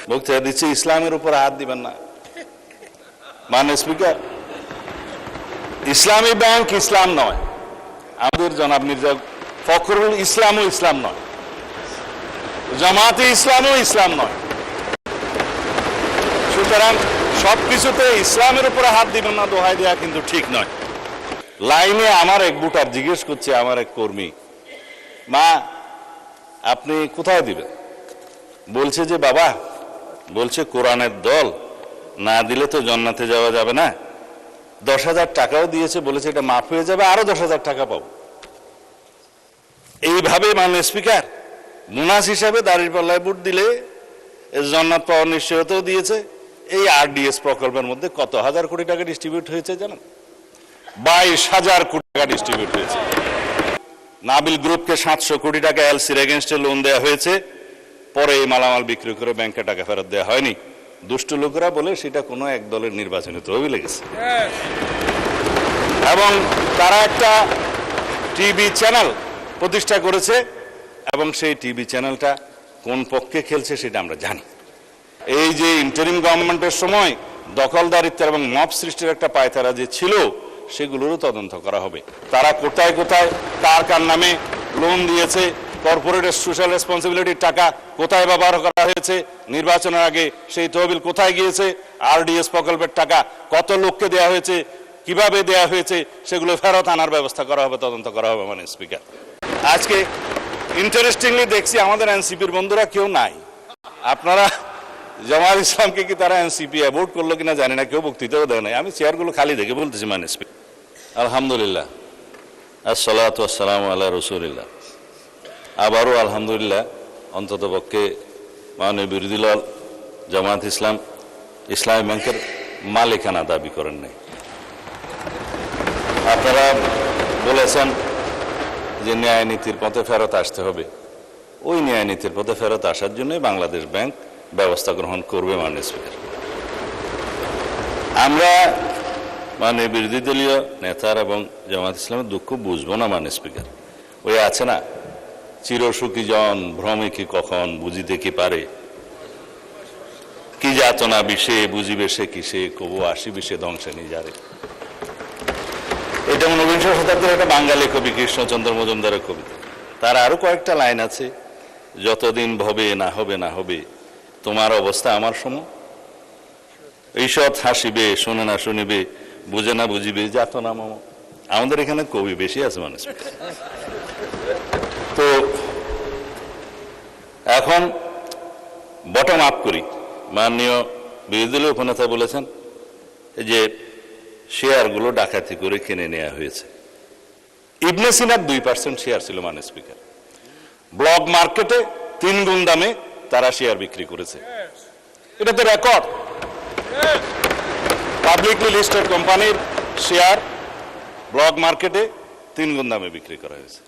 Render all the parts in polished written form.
বক্তৃতা দিচ্ছে ইসলামের উপর হাত দিবেন না। মাননীয় স্পিকার, ইসলামী ব্যাংক ইসলাম নয়, আমাদের জনাব মির্জা ফখরুল ইসলামও ইসলাম নয়, জামাতে ইসলামও ইসলাম নয়। সুতরাং সবকিছুতে ইসলামের উপরে হাত দিবেন না দোহাই দেওয়া কিন্তু ঠিক নয়। লাইনে আমার এক ভোটার জিজ্ঞেস করছে, আমার এক কর্মী, মা আপনি কোথায় দিবেন? বলছে যে বাবা, বলছে কোরআনের দল না দিলে তো জান্নাতে যাওয়া যাবে না, 10,000 টাকাও দিয়েছে, বলেছে এটা মাফ হয়ে যাবে, আরো 10,000 টাকা পাবো। এইভাবে মাননীয় স্পিকার মুনাস হিসাবে দাঁড়িপাল্লায় ভোট দিলে জান্নাত পাওয়ার নিশ্চয়তাও দিয়েছে। এই RDS প্রকল্পের মধ্যে কত হাজার কোটি টাকা ডিস্ট্রিবিউট হয়েছে জানেন? 22,000 কোটি টাকা ডিস্ট্রিবিউট হয়েছে। নাবিল গ্রুপকে 700 কোটি টাকা LCর এগেনস্টে লোন দেওয়া হয়েছে, পরে এই মালামাল বিক্রি করে ব্যাংকে টাকা ফেরত দেওয়া হয়নি। দুষ্ট লোকেরা বলে সেটা কোনো এক দলের নির্বাচনী তহবিলে লেগেছে। এবং তারা একটা টিভি চ্যানেল প্রতিষ্ঠা করেছে এবং সেই টিভি চ্যানেলটা কোন পক্ষে খেলছে সেটা আমরা জানি। এই যে ইন্টারিম গভর্নমেন্টের সময় দখলদারিত্ব এবং মব সৃষ্টির একটা পায়তারা যে ছিল, সেগুলোরও তদন্ত করা হবে। তারা কোথায় কোথায় কার কার নামে লোন দিয়েছে, কর্পোরেটের সোশ্যাল রেসপন্সিবিলিটির টাকা কোথায় ব্যবহার করা হয়েছে, নির্বাচনের আগে সেই তহবিল কোথায় গিয়েছে, RDS প্রকল্পের টাকা কত লোককে দেওয়া হয়েছে, কিভাবে দেওয়া হয়েছে, সেগুলো ফেরত আনার ব্যবস্থা করা হবে, তদন্ত করা হবে। মানে স্পিকার, আজকে ইন্টারেস্টিংলি দেখছি আমাদের এনসিপির বন্ধুরা কেউ নাই। আপনারা জামাত ইসলামকে কি তারা এনসিপি অ্যাভোট করলো কিনা জানি না, কেউ বক্তৃতাও দেয় নাই। আমি চেয়ারগুলো খালি দেখে বলতেছি মানে স্পিকার, আলহামদুলিল্লাহ, আসসালাতু ওয়াসসালামু আলা রাসূলিল্লাহ। আবারও আলহামদুলিল্লাহ, অন্তত পক্ষে মাননীয় বিরোধী দল জামাত ইসলাম ইসলামী ব্যাংকের মালিকানা দাবি করেন নাই। আপনারা বলেছেন যে ন্যায় নীতির পথে ফেরত আসতে হবে, ওই ন্যায় নীতির পথে ফেরত আসার জন্য বাংলাদেশ ব্যাংক ব্যবস্থা গ্রহণ করবে। মাননীয় স্পিকার, আমরা মানে বিরোধী দলীয় নেতার এবং জামাত ইসলামের দুঃখ বুঝবো না। মাননীয় স্পিকার, ওই আছে না, চিরসুখী জন ভ্রমে কি কখন, বুঝিতে কি পারে, কি যাতনা বিষে বুঝিবে সে কিসে, কবু আসিবে সে ধ্বংসে নিজারে। এটা 19বিংশ শতাব্দীর একটা বাঙালি কবি কৃষ্ণচন্দ্র মজুমদারের কবিতা। তার আরো কয়েকটা লাইন আছে, যতদিন ভবে না হবে না হবে, তোমার অবস্থা আমার সম, ঈষৎ হাসিবে শোনে না শুনিবে, বুঝে না বুঝিবে যাতনা মম। আমাদের এখানে কবি বেশি আছে মানুষ। তো এখন বটম আপ করি। মাননীয় বিরোধী দলীয় উপনেতা বলেছেন যে শেয়ারগুলো ডাকাতি করে কিনে নেওয়া হয়েছে। ইবনে সিনার 2% শেয়ার ছিল মাননীয় স্পিকার। ব্লক মার্কেটে 3 গুণ দামে তারা শেয়ার বিক্রি করেছে। এটা তো রেকর্ড। পাবলিকলি লিস্টেড কোম্পানির শেয়ার ব্লক মার্কেটে 3 গুণ দামে বিক্রি করা হয়েছে।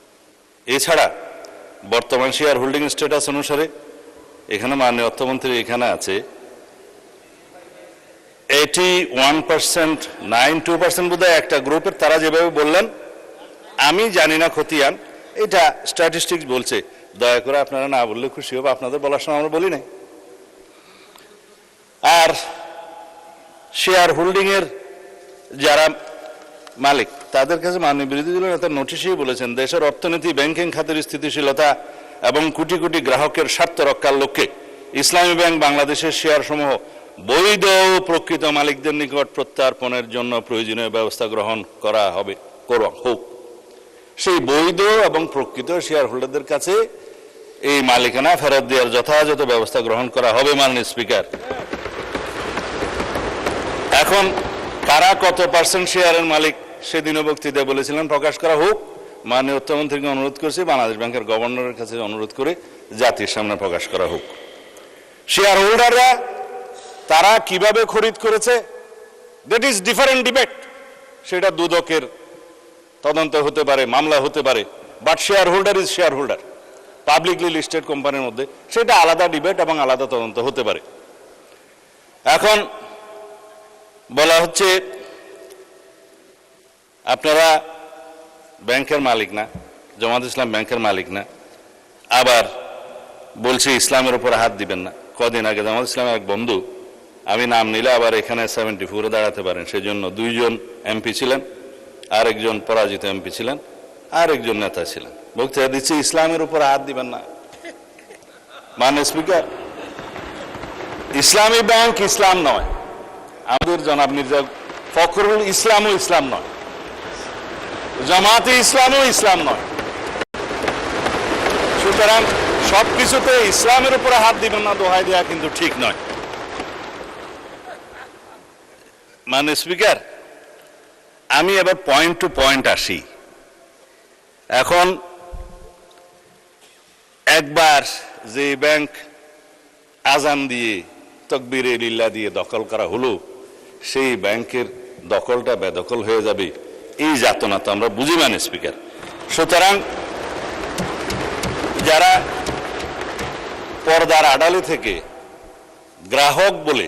এছাড়া বর্তমান শেয়ার হোল্ডিং স্ট্যাটাস অনুসারে এখানে মাননীয় অর্থমন্ত্রী এখানে আছে 81%, 92% বোধহয় একটা গ্রুপের, তারা যেভাবে বললেন আমি জানি না খতিয়ান, এটা স্ট্যাটিস্টিক্স বলছে। দয়া করে আপনারা না বললে খুশি হবে, আপনাদের বলার সময় আমরা বলি নাই। আর শেয়ার হোল্ডিং এর যারা মালিক, তাদের কাছে মাননীয় বিরোধী দলীয় নেতা নোটিশেই বলেছেন দেশের অর্থনীতি, ব্যাংকিং খাতের স্থিতিশীলতা এবং কোটি কোটি গ্রাহকের স্বার্থ রক্ষার লক্ষ্যে ইসলামী ব্যাংক বাংলাদেশের শেয়ার সমূহ বৈধ ও প্রকৃত মালিকদের নিকট প্রত্যার্পণের জন্য প্রয়োজনীয় ব্যবস্থা গ্রহণ করা হবে, হোক। সেই বৈধ এবং প্রকৃত শেয়ার হোল্ডারদের কাছে এই মালিকানা ফেরত দেওয়ার যথাযথ ব্যবস্থা গ্রহণ করা হবে। মাননীয় স্পিকার, এখন কারা কত পার্সেন্ট শেয়ারের মালিক সেদিনও বক্তৃতায় বলেছিলেন প্রকাশ করা হোক। মাননীয় অর্থমন্ত্রীকে অনুরোধ করছি, বাংলাদেশ ব্যাংকের গভর্নরের কাছে অনুরোধ করে জাতির সামনে প্রকাশ করা হোক। শেয়ার হোল্ডাররা তারা কিভাবে খরিদ করেছে, দ্যাট ইজ ডিফারেন্ট ডিবেট। সেটা দুদকের তদন্ত হতে পারে, মামলা হতে পারে, but share holder is share holder. Publicly listed কোম্পানির মধ্যে সেটা আলাদা ডিবেট এবং আলাদা তদন্ত হতে পারে। এখন বলা হচ্ছে আপনারা ব্যাংকের মালিক না, জামাত ইসলাম ব্যাংকের মালিক না, আবার বলছে ইসলামের উপর হাত দিবেন না। কদিন আগে জামাত ইসলামের এক বন্ধু, আমি নাম নিলে আবার এখানে 74-এ দাঁড়াতে পারেন, সেজন্য 2 জন এমপি ছিলেন, আরেকজন পরাজিত এমপি ছিলেন, আরেকজন নেতা ছিলেন, বক্তৃতা দিচ্ছে ইসলামের উপর হাত দিবেন না। মাননীয় স্পিকার, ইসলামী ব্যাংক ইসলাম নয়, আমাদের জনাব মির্জা ফখরুল ইসলামও ইসলাম নয়, জামাতে ইসলামও ইসলাম নয়। সুতরাং সবকিছুতে ইসলামের উপরে হাত দিবেন না দোহাই দেওয়া কিন্তু ঠিক নয়। মাননীয় স্পিকার, আমি এবার পয়েন্ট টু পয়েন্ট আসি। এখন একবার যে ব্যাংক আজান দিয়ে তকবীরে লিল্লাহ দিয়ে দখল করা হলো, সেই ব্যাংকের দখলটা বেদখল হয়ে যাবে, এই যাতনা তো আমরা বুঝি মাননীয় স্পিকার। সুতরাং যারা পর্দার আড়ালে থেকে গ্রাহক বলে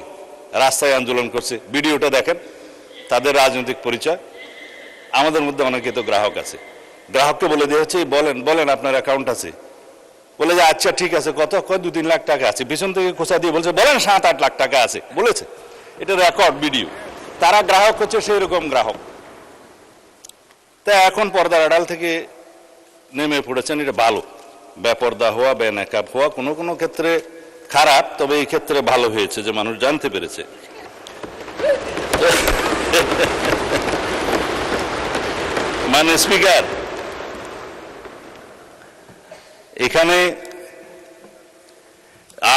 রাস্তায় আন্দোলন করছে, ভিডিওটা দেখেন, তাদের রাজনৈতিক পরিচয়। আমাদের মধ্যে অনেকে তো গ্রাহক আছে, গ্রাহককে বলে দিয়ে হচ্ছে বলেন বলেন আপনার অ্যাকাউন্ট আছে, বলে যে আচ্ছা ঠিক আছে, কত, 2-3 লাখ টাকা আছে, পিছন থেকে খোঁচা দিয়ে বলছে বলেন 7-8 লাখ টাকা আছে, বলেছে, এটা রেকর্ড ভিডিও। তারা গ্রাহক হচ্ছে সেই রকম গ্রাহক। তা এখন পর্দার আড়াল থেকে নেমে পড়েছেন, এটা ভালো। বেপর্দা হওয়া, বেনাকাব হওয়া কোনো কোনো ক্ষেত্রে খারাপ, তবে এই ক্ষেত্রে ভালো হয়েছে যে মানুষ জানতে পেরেছে। মাননীয় স্পিকার, এখানে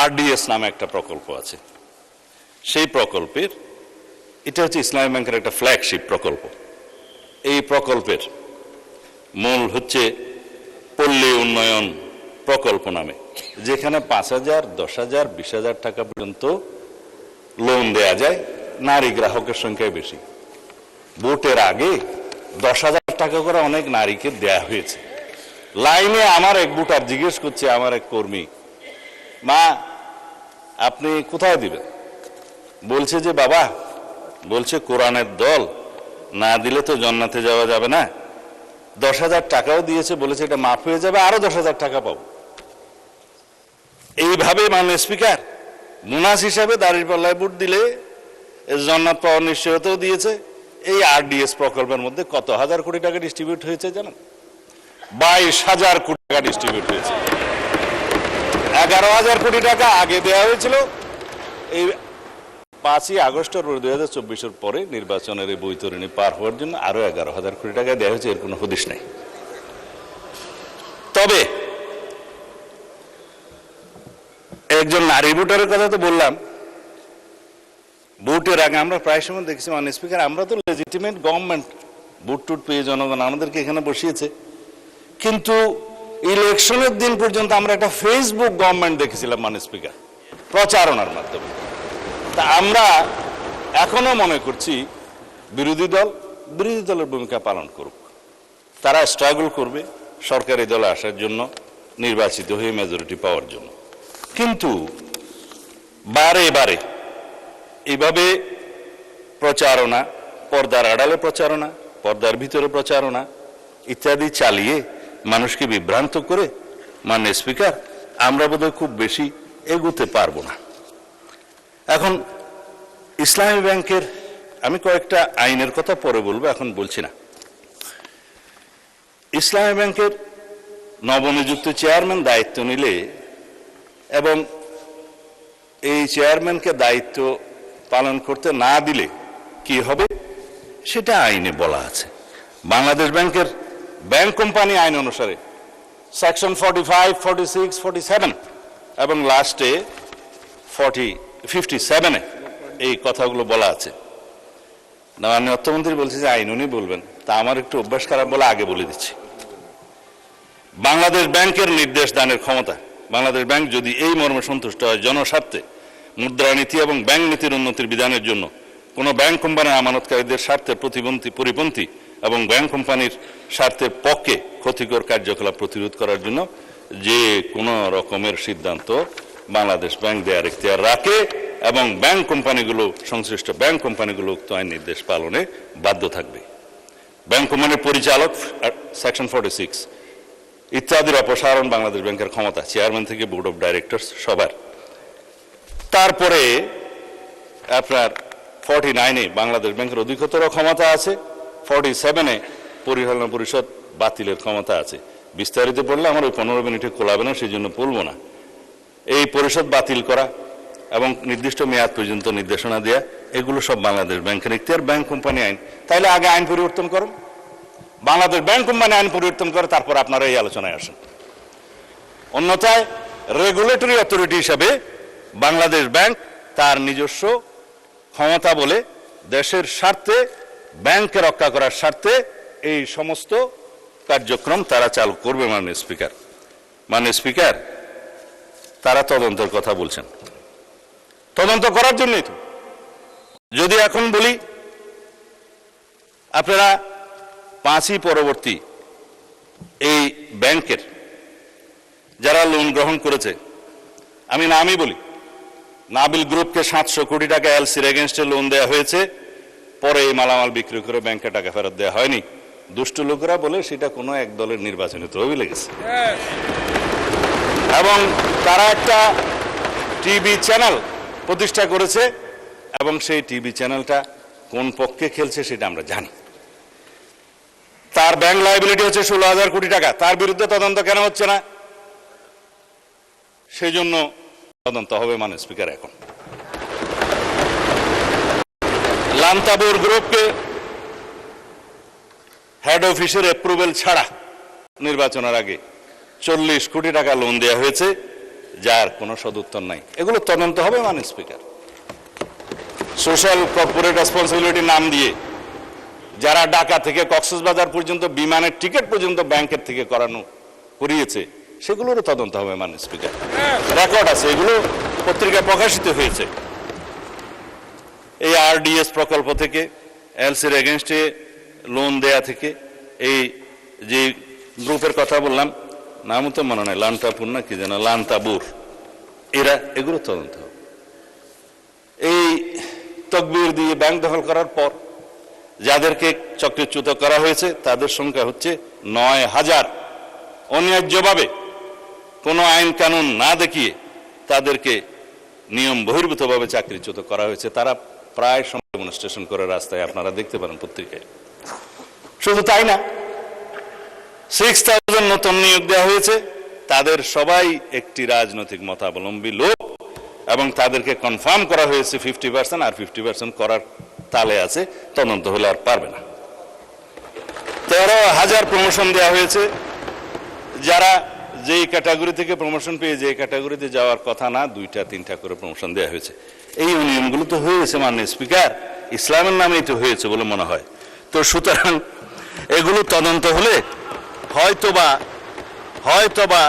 আরডিএস নামে একটা প্রকল্প আছে। সেই প্রকল্পের, এটা হচ্ছে ইসলামী ব্যাংকের একটা ফ্ল্যাগশিপ প্রকল্প। এই প্রকল্পের মূল হচ্ছে পল্লী উন্নয়ন প্রকল্প নামে, যেখানে 5,000, 10,000, 20,000 টাকা পর্যন্ত লোন দেয়া যায়। নারী গ্রাহকের সংখ্যায় বেশি। ভোটের আগে 10,000 টাকা করে অনেক নারীকে দেয়া হয়েছে। লাইনে আমার এক ভোটার জিজ্ঞেস করছে, আমার এক কর্মী, মা আপনি কোথায় দিবেন? বলছে যে বাবা, বলছে কোরআনের দল, না দিলে তো জান্নাতে যাওয়া যাবে না, 10,000 টাকাও দিয়েছে, বলেছে এটা মাফ হয়ে যাবে, আরো 10,000 টাকা পাবো। এইভাবে মাননীয় স্পিকার মুনাস হিসাবে দাঁড়িপাল্লায় ভোট দিলে জান্নাত পাওয়ার নিশ্চয়তাও দিয়েছে। এই আরডিএস প্রকল্পের মধ্যে কত হাজার কোটি টাকা ডিস্ট্রিবিউট হয়েছে জানেন? 22,000 কোটি টাকা ডিস্ট্রিবিউট হয়েছে। 11,000 কোটি টাকা আগে দেওয়া হয়েছিল। এই 5ই আগস্টের 2024-এর পরে নির্বাচনের এই বৈতরণী পার হওয়ার জন্য আরো 11,000 কোটি টাকা দেওয়া হয়েছে, এর কোনো হদিশ নেই। তবে একজন নারী ভোটারের কথা তো বললাম, ভোটের আগে আমরা প্রায় সময় দেখছি মাননীয় স্পিকার, আমরা তো লেজিটিমেট গভর্নমেন্ট, ভোট টুট পেয়ে জনগণ আমাদেরকে এখানে বসিয়েছে, কিন্তু ইলেকশনের দিন পর্যন্ত আমরা একটা ফেসবুক গভর্নমেন্ট দেখেছিলাম মাননীয় স্পিকার, প্রচারণার মাধ্যমে। তা আমরা এখনো মনে করছি বিরোধী দলের ভূমিকা পালন করুক, তারা স্ট্রাগল করবে সরকারি দলে আসার জন্য, নির্বাচিত হয়ে মেজরিটি পাওয়ার জন্য। কিন্তু বারে বারে এইভাবে প্রচারণা, পর্দার আড়ালে প্রচারণা, পর্দার ভিতরে প্রচারণা ইত্যাদি চালিয়ে মানুষকে বিভ্রান্ত করে মাননীয় স্পিকার আমরা বোধহয় খুব বেশি এগোতে পারবো না। এখন ইসলামী ব্যাংকের আমি কয়েকটা আইনের কথা পরে বলবো, এখন বলছি না। ইসলামী ব্যাংকের নবনিযুক্ত চেয়ারম্যান দায়িত্ব নিলে এবং এই চেয়ারম্যানকে দায়িত্ব পালন করতে না দিলে কি হবে সেটা আইনে বলা আছে। বাংলাদেশ ব্যাংকের ব্যাংক কোম্পানি আইন অনুসারে সেকশন 45, 46, 47 এবং লাস্টে 57-এ এই কথাগুলো বলা আছে। মাননীয় অর্থমন্ত্রী বলছে যে আইন উনি বলবেন, তা আমার একটু অভ্যাস খারাপ বলে আগে বলে দিচ্ছি। বাংলাদেশ ব্যাংকের নির্দেশ দানের ক্ষমতা, বাংলাদেশ ব্যাংক যদি এই মর্মে সন্তুষ্ট হয় জনস্বার্থে মুদ্রানীতি এবং ব্যাংক নীতির উন্নতির বিধানের জন্য কোনো ব্যাংক কোম্পানির আমানতকারীদের স্বার্থের পরিপন্থী এবং ব্যাংক কোম্পানির স্বার্থের পক্ষে ক্ষতিকর কার্যকলাপ প্রতিরোধ করার জন্য যে কোনো রকমের সিদ্ধান্ত বাংলাদেশ ব্যাংক দেওয়ার এখতিয়ার রাখে এবং ব্যাংক কোম্পানিগুলো, সংশ্লিষ্ট ব্যাংক কোম্পানিগুলো উক্ত আইন নির্দেশ পালনে বাধ্য থাকবে। ব্যাংক কোম্পানির পরিচালক সেকশন 46 ইত্যাদির অপসারণ বাংলাদেশ ব্যাংকের ক্ষমতা, চেয়ারম্যান থেকে বোর্ড অফ ডাইরেক্টরস সবার। তারপরে আপনার 49-এ বাংলাদেশ ব্যাংকের অধিকতর ক্ষমতা আছে, 47-এ পরিচালনা পরিষদ বাতিলের ক্ষমতা আছে। বিস্তারিত পড়লে আমার ওই 15 মিনিটে কোলাবে না, সেই জন্য বলবো না। এই পরিষদ বাতিল করা এবং নির্দিষ্ট মেয়াদ পর্যন্ত নির্দেশনা দেয়া, এগুলো সব বাংলাদেশ ব্যাংকের ইখতিয়ার, ব্যাংক কোম্পানি আইন। তাইলে আগে আইন পরিবর্তন করেন, বাংলাদেশ ব্যাংক কোম্পানি আইন পরিবর্তন করে তারপর আপনারা এই আলোচনায় আসেন। অন্যথায় রেগুলেটরি অথরিটি হিসাবে বাংলাদেশ ব্যাংক তার নিজস্ব ক্ষমতা বলে দেশের স্বার্থে, ব্যাংকে রক্ষা করার স্বার্থে এই সমস্ত কার্যক্রম তারা চালু করবে। মাননীয় স্পিকার, তারা তদন্তের কথা বলছেন, তদন্ত করার জন্যই তো। যদি এখন বলি আপনারা 5ই পরবর্তী এই ব্যাংকের যারা লোন গ্রহণ করেছে, আমি নামই বলি, নাবিল গ্রুপকে 700 কোটি টাকা এলসির এগেনস্টে লোন দেওয়া হয়েছে, পরে এই মালামাল বিক্রি করে ব্যাংকে টাকা ফেরত দেওয়া হয়নি। দুষ্ট লোকেরা বলে সেটা কোনো এক দলের নির্বাচনী তহবিলে গেছে, এবং তারা একটা টিভি চ্যানেল প্রতিষ্ঠা করেছে এবং সেই টিভি চ্যানেলটা কোন পক্ষে খেলছে সেটা আমরা জানি। তার ব্যাংক লায়াবিলিটি হচ্ছে 16,000 কোটি টাকা, তার বিরুদ্ধে তদন্ত কেন হচ্ছে না? সেই জন্য তদন্ত হবে মাননীয় স্পিকার। এখন লান্তাবুর গ্রুপকে হেড অফিসের অ্যাপ্রুভেল ছাড়া নির্বাচনের আগে 40 কোটি টাকা লোন দেওয়া হয়েছে, যার কোনো সদুত্তর নাই। এগুলো তদন্ত হবে মাননীয় স্পিকার। সোশ্যাল কর্পোরেট রেসপন্সিবিলিটি নাম দিয়ে যারা ঢাকা থেকে কক্সবাজার পর্যন্ত বিমানের টিকিট পর্যন্ত ব্যাংকের থেকে করিয়েছে, সেগুলোরও তদন্ত হবে মাননীয় স্পিকার। রেকর্ড আছে, এগুলো পত্রিকায় প্রকাশিত হয়েছে। এই আরডিএস প্রকল্প থেকে, এলসির এগেনস্টে লোন দেয়া থেকে, এই যে গ্রুপের কথা বললাম, নামও তো মনে নাই, লান্তাপুর না কি যেন, লান্তাবুর, এগুলো তদন্ত হবে। এই তকবির দিয়ে ব্যাংক দখল করার পর যাদেরকে চক্রচ্যুত করা হয়েছে তাদের সংখ্যা হচ্ছে 9,000। অন্যায্যভাবে কোনো আইন কানুন না দেখিয়ে তাদেরকে নিয়ম বহির্ভূতভাবে চাকরিচ্যুত করা হয়েছে। তারা প্রায় সময় ডেমনস্ট্রেশন করে রাস্তায়, আপনারা দেখতে পারেন পত্রিকায়। শুধু তাই না, 6,000 নতুন নিয়োগ দেওয়া হয়েছে, তাদের সবাই একটি রাজনৈতিক মতাবলম্বী লোক, এবং তাদেরকে কনফার্ম করা হয়েছে 50%, আর 50% করার তালে আছে, তদন্ত হলে আর পারবে না। 13,000 প্রমোশন দেওয়া হয়েছে, যারা যেই ক্যাটাগরি থেকে প্রমোশন পেয়ে যে ক্যাটাগরিতে যাওয়ার কথা না, 2টা-3টা করে প্রমোশন দেওয়া হয়েছে। এই নিয়মগুলো তো হয়েছে মাননীয় স্পিকার, ইসলামের নামেই তো হয়েছে বলে মনে হয়। তো সুতরাং এগুলো তদন্ত হলে হয়তোবা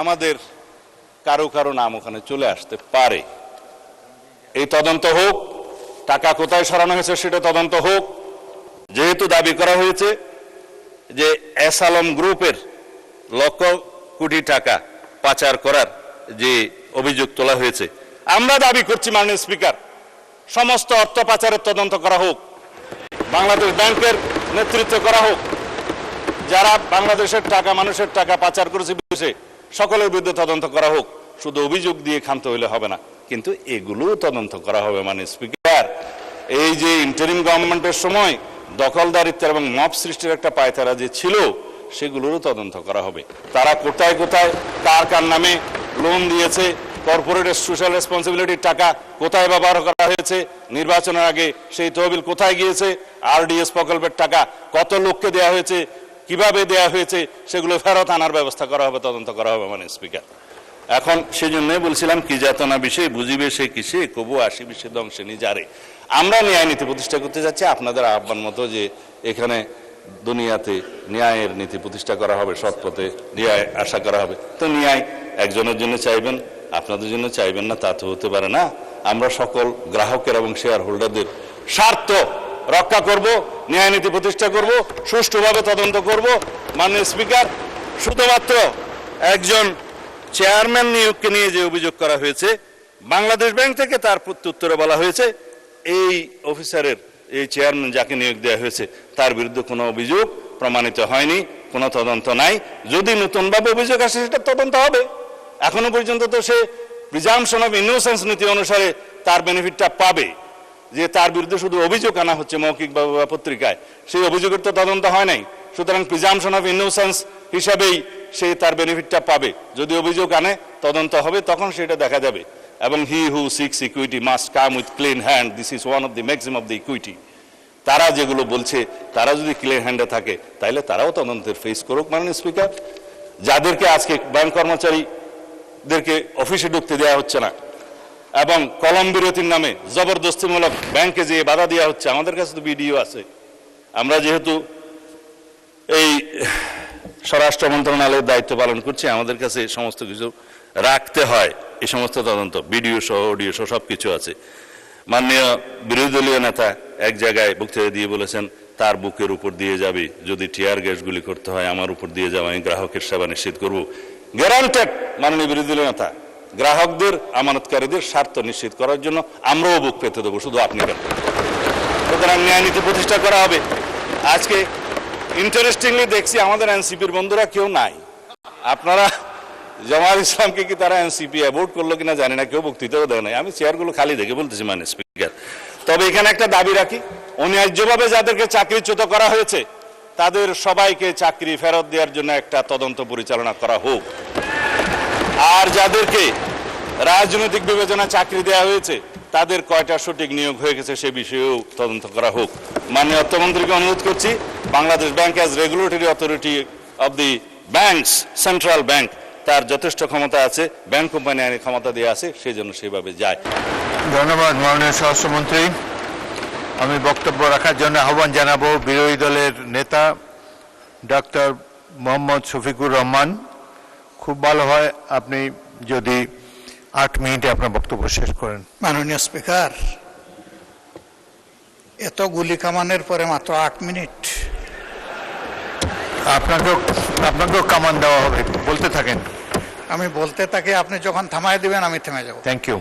আমাদের কারো নাম ওখানে চলে আসতে পারে। এই তদন্ত হোক, টাকা কোথায় সরানো হয়েছে সেটা তদন্ত হোক। যেহেতু দাবি করা হয়েছে যে এস আলম গ্রুপের লক্ষ কোটি টাকা পাচার করার যে অভিযোগ তোলা হয়েছে, আমরা দাবি করছি মাননীয় স্পিকার, সমস্ত অর্থ পাচারের তদন্ত করা হোক, বাংলাদেশ ব্যাংকের নেতৃত্ব করা হোক, যারা বাংলাদেশের টাকা, মানুষের টাকা পাচার করেছে বিদেশে, সকলের বিরুদ্ধে তদন্ত করা হোক। শুধু অভিযোগ দিয়ে ক্ষান্ত হইলে হবে না, কিন্তু এগুলোও তদন্ত করা হবে মাননীয় স্পিকার। এই যে ইন্টারিম গভর্নমেন্টের সময় দখলদারিত্ব এবং মব সৃষ্টির একটা পায়তারা যে ছিল, সেগুলোরও তদন্ত করা হবে। তারা কোথায় কার নামে লোন দিয়েছে, কর্পোরেট সোশ্যাল রেসপন্সিবিলিটির টাকা কোথায় ব্যবহার করা হয়েছে, নির্বাচনের আগে সেই তহবিল কোথায় গিয়েছে, আরডিএস প্রকল্পের টাকা কত লোককে দেওয়া হয়েছে, কিভাবে দেওয়া হয়েছে, সেগুলো ফেরত আনার ব্যবস্থা করা হবে, তদন্ত করা হবে মাননীয় স্পিকার। এখন সেই জন্যই বলছিলাম, কি যাতনা বিষয়ে বুঝিবে সে কিসে, কবু আসিবে সে ধ্বংসে নিজারে। আমরা ন্যায় নীতি প্রতিষ্ঠা করতে যাচ্ছি, আপনাদের আহ্বান মতো যে এখানে দুনিয়াতে ন্যায়ের নীতি প্রতিষ্ঠা করা হবে, সৎ পথে ন্যায় আশা করা হবে। তো ন্যায় একজনের জন্য চাইবেন, আপনাদের জন্য চাইবেন না, তা তো হতে পারে না। আমরা সকল গ্রাহকের এবং শেয়ার হোল্ডারদের স্বার্থ রক্ষা করব, ন্যায় নীতি প্রতিষ্ঠা করব, সুষ্ঠুভাবে তদন্ত করব। মাননীয় স্পিকার, শুধুমাত্র একজন চেয়ারম্যান নিয়োগকে নিয়ে যে অভিযোগ করা হয়েছে বাংলাদেশ ব্যাংক থেকে, তার প্রত্যুত্তরে বলা হয়েছে এই অফিসারের, এই চেয়ারম্যান যাকে নিয়োগ দেওয়া হয়েছে তার বিরুদ্ধে কোনো অভিযোগ প্রমাণিত হয়নি, কোনো তদন্ত নাই। যদি নতুনভাবে অভিযোগ আসে সেটা তদন্ত হবে। এখনো পর্যন্ত তো সে প্রিজাম্পশন অফ ইনোসেন্স নীতি অনুসারে তার বেনিফিটটা পাবে, যে তার বিরুদ্ধে শুধু অভিযোগ আনা হচ্ছে মৌখিক বা পত্রিকায়, সেই অভিযোগের তো তদন্ত হয় নাই। সুতরাং প্রিজাম্পশন অফ ইনোসেন্স হিসাবেই সে তার বেনিফিটটা পাবে। যদি অভিযোগ আনে, তদন্ত হবে, তখন সেটা দেখা যাবে। এবং he who seeks equity must come with clean hand, this is one of the maximum of the equity. তারা যেগুলো বলছে, তারা যদি ক্লিন হ্যান্ডে থাকে, তাহলে তারাও তদন্তের ফেস করুক। মাননীয় স্পিকার, যাদেরকে আজকে ব্যাংক কর্মচারীদেরকে অফিসে ঢুকতে দেওয়া হচ্ছে না এবং কলম বিরতির নামে জবরদস্তিমূলক ব্যাংকে যেয়ে বাধা দেওয়া হচ্ছে, আমাদের কাছে তো ভিডিও আছে। আমরা যেহেতু এই স্বরাষ্ট্র মন্ত্রণালয়ের দায়িত্ব পালন করছি, আমাদের কাছে সমস্ত কিছু রাখতে হয়। এই সমস্ত তদন্ত ভিডিও সহ অডিও সহ সব কিছু আছে। মাননীয় বিরোধী দলীয় নেতা এক জায়গায় বক্তৃতা দিয়ে বলেছেন, তার বুকের উপর দিয়ে যাবে, যদি টিয়ার গ্যাস গুলি করতে হয় আমার উপর দিয়ে যাবে, আমি গ্রাহকের সেবা নিশ্চিত করবো। গ্যারান্টেড মাননীয় বিরোধী দলীয় নেতা, গ্রাহকদের আমানতকারীদের স্বার্থ নিশ্চিত করার জন্য আমরাও বুক পেতে দেবো, শুধু আপনি কেন। সুতরাং ন্যায় নীতি প্রতিষ্ঠা করা হবে। আজকে ইন্টারেস্টিংলি দেখছি আমাদের এনসিপির বন্ধুরা কেউ নাই। আপনারা জামায়াত ইসলামকে কি তারা এনসিপি অ্যাভোট করলো কিনা জানি না, কেউ বক্তৃতাও দেয় নাই। আমি চেয়ারগুলো খালি দেখে বলতেছি মাননীয় স্পিকার। তবে এখানে একটা দাবি রাখি, অন্যায্যভাবে যাদেরকে চাকরিচ্যুত করা হয়েছে তাদের সবাইকে চাকরি ফেরত দেওয়ার জন্য একটা তদন্ত পরিচালনা করা হোক। আর যাদেরকে রাজনৈতিক বিবেচনা চাকরি দেওয়া হয়েছে তাদের কয়টা সঠিক নিয়োগ হয়ে গেছে সে বিষয়েও তদন্ত করা হোক। মাননীয় অর্থমন্ত্রীকে অনুরোধ করছি, Bangladesh bank as regulatory authority of the banks, central bank, তার যথেষ্ট ক্ষমতা আছে, ব্যাংক কোম্পানি আইনের ক্ষমতা দেওয়া আছে, সেই জন্য সেভাবে যায়। ধন্যবাদ মাননীয় স্বরাষ্ট্রমন্ত্রী। আমি বক্তব্য রাখার জন্য আহ্বান জানাবো বিরোধী দলের নেতা ডক্টর মোহাম্মদ শফিকুর রহমান। খুব ভালো হয় আপনি যদি 8 মিনিটে আপনার বক্তব্য শেষ করেন। মাননীয় স্পিকার, এত গুলি কামানের পরে মাত্র 8 মিনিট? আপনাকেও কামান দেওয়া হবে, বলতে থাকেন। আমি বলতে থাকি, আপনি যখন থামায় দিবেন আমি থেমে যাব। Thank you.